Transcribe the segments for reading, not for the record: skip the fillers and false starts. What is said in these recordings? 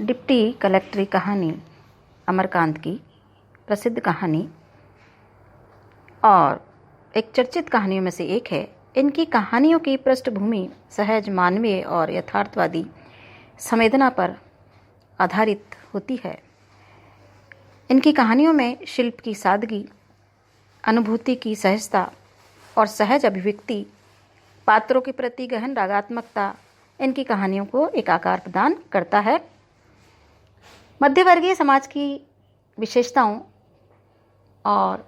Deputy कलेक्टरी कहानी अमरकांत की प्रसिद्ध कहानी और एक चर्चित कहानियों में से एक है। इनकी कहानियों की पृष्ठभूमि सहज मानवीय और यथार्थवादी संवेदना पर आधारित होती है। इनकी कहानियों में शिल्प की सादगी, अनुभूति की सहजता और सहज अभिव्यक्ति, पात्रों के प्रति गहन रागात्मकता इनकी कहानियों को एक आकार प्रदान करता है। मध्यवर्गीय समाज की विशेषताओं और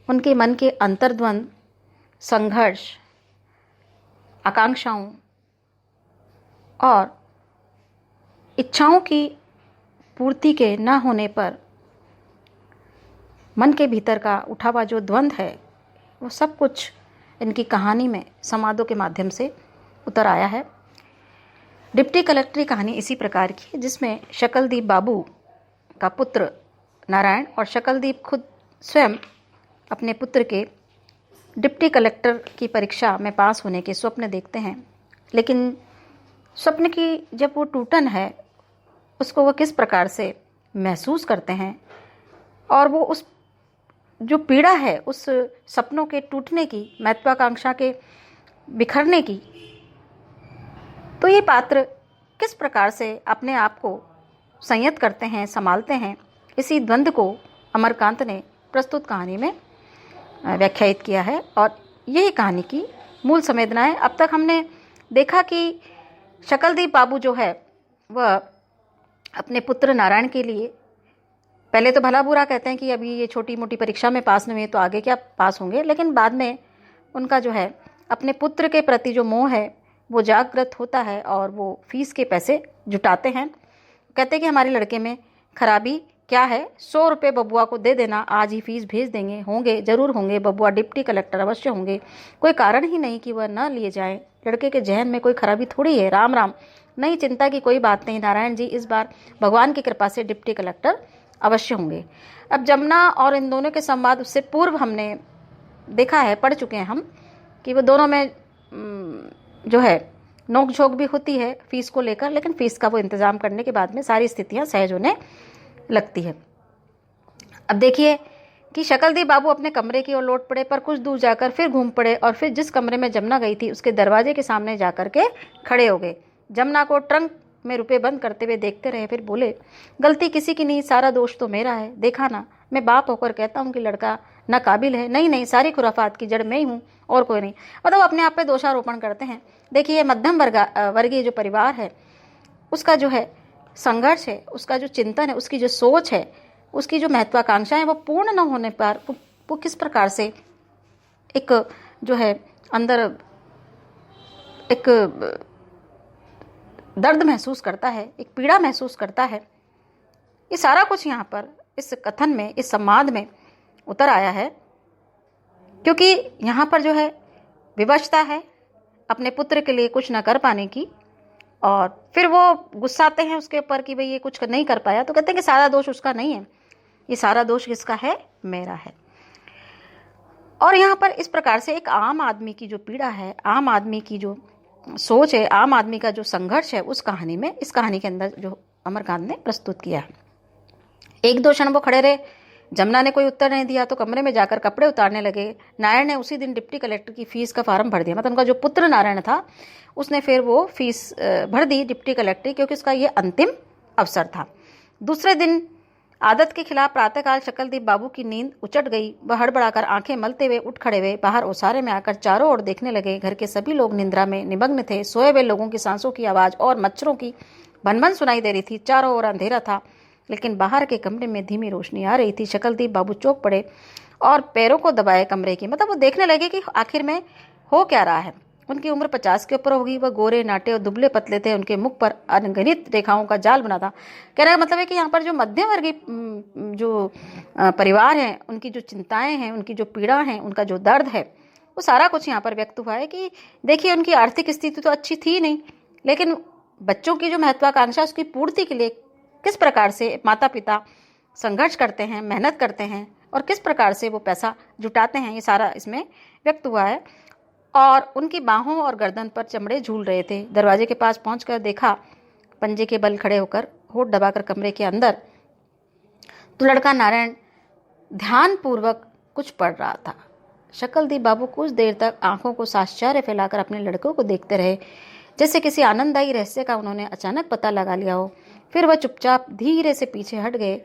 उनके मन के अंतर्द्वंद, संघर्ष, आकांक्षाओं और इच्छाओं की पूर्ति के न होने पर मन के भीतर का उठा हुआ जो द्वंद्व है, वो सब कुछ इनकी कहानी में संवादों के माध्यम से उतर आया है। डिप्टी कलेक्टरी कहानी इसी प्रकार की है जिसमें शकलदीप बाबू का पुत्र नारायण और शकलदीप खुद स्वयं अपने पुत्र के डिप्टी कलेक्टर की परीक्षा में पास होने के स्वप्न देखते हैं, लेकिन स्वप्न की जब वो टूटन है उसको वो किस प्रकार से महसूस करते हैं और वो उस जो पीड़ा है उस सपनों के टूटने की, महत्वाकांक्षा के बिखरने की, तो ये पात्र किस प्रकार से अपने आप को संयत करते हैं, संभालते हैं, इसी द्वंद्व को अमरकांत ने प्रस्तुत कहानी में व्याख्यायित किया है। और यही कहानी की मूल संवेदनाएं। अब तक हमने देखा कि शकलदीप बाबू जो है वह अपने पुत्र नारायण के लिए पहले तो भला बुरा कहते हैं कि अभी ये छोटी मोटी परीक्षा में पास नहीं हुए तो आगे क्या पास होंगे, लेकिन बाद में उनका जो है अपने पुत्र के प्रति जो मोह है वो जागृत होता है और वो फीस के पैसे जुटाते हैं। कहते हैं कि हमारे लड़के में खराबी क्या है, 100 रुपये बबुआ को दे देना, आज ही फीस भेज देंगे, होंगे जरूर होंगे, बबुआ डिप्टी कलेक्टर अवश्य होंगे, कोई कारण ही नहीं कि वह न लिए जाएं। लड़के के जहन में कोई खराबी थोड़ी है, राम राम, नहीं चिंता की कोई बात नहीं, नारायण जी इस बार भगवान की कृपा से डिप्टी कलेक्टर अवश्य होंगे। अब जमुना और इन दोनों के संवाद उससे पूर्व हमने देखा है, पढ़ चुके हैं हम कि वो दोनों में जो है नोक झोंक भी होती है फीस को लेकर, लेकिन फीस का वो इंतज़ाम करने के बाद में सारी स्थितियां सहज होने लगती है। अब देखिए कि शकलदीप बाबू अपने कमरे की ओर लौट पड़े, पर कुछ दूर जाकर फिर घूम पड़े और फिर जिस कमरे में जमुना गई थी उसके दरवाजे के सामने जाकर के खड़े हो गए। जमुना को ट्रंक में रुपए बंद करते हुए देखते रहे, फिर बोले, गलती किसी की नहीं, सारा दोष तो मेरा है। देखा ना, मैं बाप होकर कहता हूँ कि लड़का ना काबिल है। नहीं नहीं, सारी खुराफात की जड़ मैं ही हूँ और कोई नहीं। मतलब अपने आप पे दोषारोपण करते हैं। देखिए मध्यम वर्गीय जो परिवार है उसका जो है संघर्ष है, उसका जो चिंतन है, उसकी जो सोच है, उसकी जो महत्वाकांक्षा है वो पूर्ण न होने पर वो किस प्रकार से एक जो है अंदर एक दर्द महसूस करता है, एक पीड़ा महसूस करता है। ये सारा कुछ यहाँ पर इस कथन में, इस संवाद में उतर आया है, क्योंकि यहाँ पर जो है विवशता है अपने पुत्र के लिए कुछ न कर पाने की, और फिर वो गुस्साते हैं उसके ऊपर कि भाई ये कुछ नहीं कर पाया, तो कहते हैं कि सारा दोष उसका नहीं है, ये सारा दोष किसका है, मेरा है। और यहाँ पर इस प्रकार से एक आम आदमी की जो पीड़ा है, आम आदमी की जो सोच है, आम आदमी का जो संघर्ष है, उस कहानी में, इस कहानी के अंदर जो अमरकांत ने प्रस्तुत किया है। एक दो क्षण वो खड़े रहे, जमुना ने कोई उत्तर नहीं दिया तो कमरे में जाकर कपड़े उतारने लगे। नारायण ने उसी दिन डिप्टी कलेक्टर की फीस का फार्म भर दिया, मतलब उनका जो पुत्र नारायण था उसने फिर वो फीस भर दी डिप्टी कलेक्टर, क्योंकि उसका ये अंतिम अवसर था। दूसरे दिन आदत के खिलाफ प्रातःकाल शकलदीप बाबू की नींद उचट गई। वह हड़बड़ाकर आंखें मलते हुए उठ खड़े हुए बाहर ओसारे में आकर चारों ओर देखने लगे। घर के सभी लोग निद्रा में निमग्न थे। सोए हुए लोगों की सांसों की आवाज और मच्छरों की भनभन सुनाई दे रही थी। चारों ओर अंधेरा था, लेकिन बाहर के कमरे में धीमी रोशनी आ रही थी। शकलदीप बाबू चौंक पड़े और पैरों को दबाए कमरे की, मतलब वो देखने लगे कि आखिर में हो क्या रहा है। उनकी उम्र 50 के ऊपर होगी। वह गोरे नाटे और दुबले पतले थे। उनके मुख पर अनगिनत रेखाओं का जाल बना था। कहने का मतलब है कि यहाँ पर जो मध्यम वर्गीय जो परिवार हैं, उनकी जो चिंताएं हैं, उनकी जो पीड़ा है, उनका जो दर्द है, वो सारा कुछ यहाँ पर व्यक्त हुआ है। कि देखिए उनकी आर्थिक स्थिति तो अच्छी थी नहीं, लेकिन बच्चों की जो महत्वाकांक्षा उसकी पूर्ति के लिए किस प्रकार से माता पिता संघर्ष करते हैं, मेहनत करते हैं और किस प्रकार से वो पैसा जुटाते हैं, ये सारा इसमें व्यक्त हुआ है। और उनकी बाहों और गर्दन पर चमड़े झूल रहे थे। दरवाजे के पास पहुंचकर देखा पंजे के बल खड़े होकर होठ दबाकर कमरे के अंदर, तो लड़का नारायण ध्यानपूर्वक कुछ पढ़ रहा था। शकलदीप बाबू कुछ देर तक आंखों को साश्चर्य फैलाकर अपने लड़कों को देखते रहे, जैसे किसी आनंददायी रहस्य का उन्होंने अचानक पता लगा लिया हो। फिर वह चुपचाप धीरे से पीछे हट गए,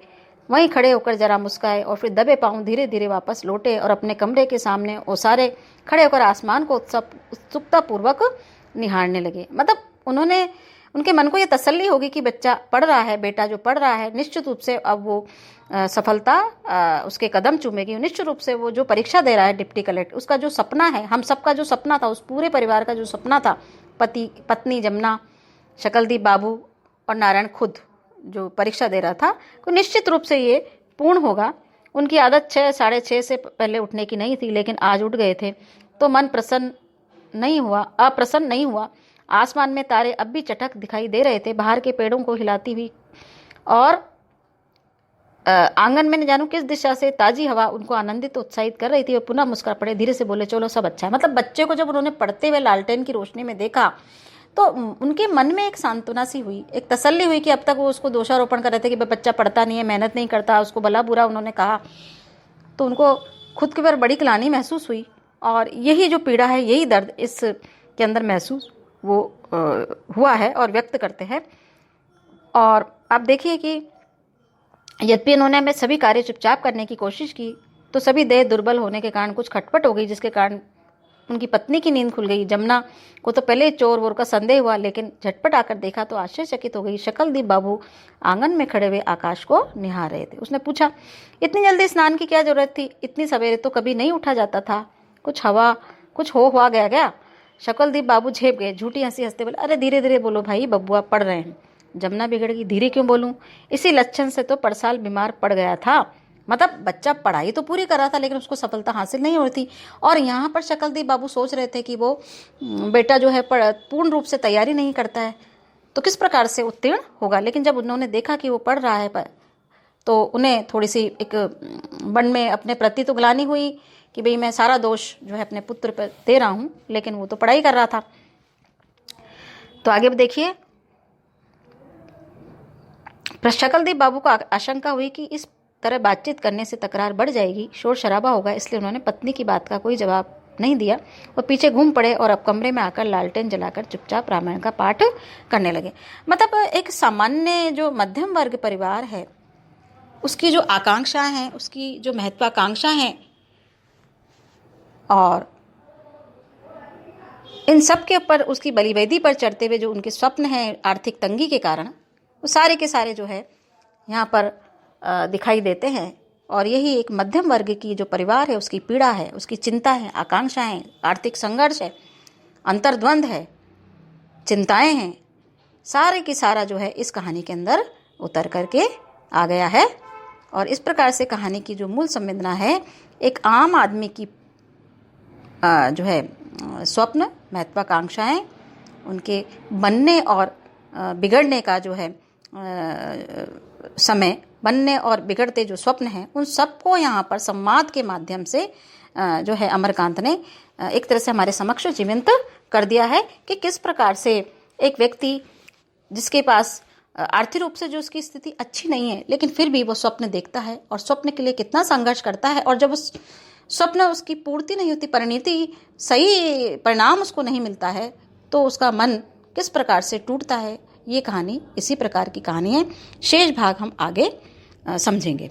वहीं खड़े होकर जरा मुस्काए और फिर दबे पांव धीरे धीरे वापस लौटे और अपने कमरे के सामने ओसारे खड़े होकर आसमान को उत्सुकतापूर्वक निहारने लगे। मतलब उनके मन को ये तसल्ली होगी कि बच्चा पढ़ रहा है, बेटा जो पढ़ रहा है निश्चित रूप से अब वो सफलता उसके कदम चूमेगी। निश्चित रूप से वो जो परीक्षा दे रहा है डिप्टी कलेक्टर, उसका जो सपना है, हम सबका जो सपना था, उस पूरे परिवार का जो सपना था, पति पत्नी जमुना, शकलदीप बाबू और नारायण खुद जो परीक्षा दे रहा था, तो निश्चित रूप से ये पूर्ण होगा। उनकी आदत 6 साढ़े 6 से पहले उठने की नहीं थी, लेकिन आज उठ गए थे तो मन अप्रसन्न नहीं हुआ। आसमान में तारे अब भी चटक दिखाई दे रहे थे, बाहर के पेड़ों को हिलाती हुई, और आंगन में न जानो किस दिशा से ताजी हवा उनको आनंदित उत्साहित कर रही थी। वो पुनः मुस्कुरा पड़े, धीरे से बोले, चलो सब अच्छा है। मतलब बच्चे को जब उन्होंने पढ़ते हुए लालटेन की रोशनी में देखा तो उनके मन में एक सांत्वना सी हुई, एक तसल्ली हुई कि अब तक वो उसको दोषारोपण कर रहे थे कि बच्चा पढ़ता नहीं है, मेहनत नहीं करता, उसको भला बुरा उन्होंने कहा, तो उनको खुद के ऊपर बड़ी ग्लानि महसूस हुई। और यही जो पीड़ा है, यही दर्द इसके अंदर महसूस वो हुआ है और व्यक्त करते हैं। और आप देखिए कि यद्यपि उन्होंने हमें सभी कार्य चुपचाप करने की कोशिश की, तो सभी देह दुर्बल होने के कारण कुछ खटपट हो गई, जिसके कारण उनकी पत्नी की नींद खुल गई। जमुना को तो पहले चोर वोर का संदेह हुआ, लेकिन झटपट आकर देखा तो आश्चर्यचकित हो गई। शकलदीप बाबू आंगन में खड़े हुए आकाश को निहार रहे थे। उसने पूछा, इतनी जल्दी स्नान की क्या जरूरत थी? इतनी सवेरे तो कभी नहीं उठा जाता था। कुछ हुआ गया। शकलदीप बाबू झेप गए, झूठी हंसी हंसते बोले, अरे धीरे धीरे बोलो भाई, बबुआ पढ़ रहे हैं। जमुना बिगड़ गई, धीरे क्यों बोलूं? इसी लक्षण से तो परसाल बीमार पड़ गया था। मतलब बच्चा पढ़ाई तो पूरी कर रहा था, लेकिन उसको सफलता हासिल नहीं हो रही थी। और यहाँ पर शकलदीप बाबू सोच रहे थे कि वो बेटा जो है पूर्ण रूप से तैयारी नहीं करता है तो किस प्रकार से उत्तीर्ण होगा। लेकिन जब उन्होंने देखा कि वो पढ़ रहा है तो उन्हें थोड़ी सी एक मन में अपने प्रति तो ग्लानि हुई कि भाई मैं सारा दोष जो है अपने पुत्र पर दे रहा हूँ, लेकिन वो तो पढ़ाई कर रहा था। तो आगे देखिए, शकलदीप बाबू को आशंका हुई कि इस तरह बातचीत करने से तकरार बढ़ जाएगी, शोर शराबा होगा, इसलिए उन्होंने पत्नी की बात का कोई जवाब नहीं दिया। वो पीछे घूम पड़े और अब कमरे में आकर लालटेन जलाकर चुपचाप रामायण का पाठ करने लगे। मतलब एक सामान्य जो मध्यम वर्ग परिवार है, उसकी जो आकांक्षाएं हैं, उसकी जो महत्वाकांक्षाएं हैं, और इन सब के ऊपर उसकी बलिवेदी पर चढ़ते हुए जो उनके स्वप्न हैं आर्थिक तंगी के कारण, वो सारे के सारे जो है यहाँ पर दिखाई देते हैं। और यही एक मध्यम वर्ग की जो परिवार है, उसकी पीड़ा है, उसकी चिंता है, आकांक्षाएं, आर्थिक संघर्ष है, अंतर्द्वंद है, चिंताएं हैं, सारे की सारा जो है इस कहानी के अंदर उतर करके आ गया है। और इस प्रकार से कहानी की जो मूल संवेदना है, एक आम आदमी की जो है स्वप्न, महत्वाकांक्षाएं, उनके बनने और बिगड़ने का जो है समय, बनने और बिगड़ते जो स्वप्न हैं, उन सबको यहाँ पर संवाद के माध्यम से जो है अमरकांत ने एक तरह से हमारे समक्ष जीवंत कर दिया है कि किस प्रकार से एक व्यक्ति जिसके पास आर्थिक रूप से जो उसकी स्थिति अच्छी नहीं है, लेकिन फिर भी वो स्वप्न देखता है और स्वप्न के लिए कितना संघर्ष करता है, और जब उस स्वप्न उसकी पूर्ति नहीं होती, परिणति सही परिणाम उसको नहीं मिलता है, तो उसका मन किस प्रकार से टूटता है। ये कहानी इसी प्रकार की कहानी है। शेष भाग हम आगे समझेंगे।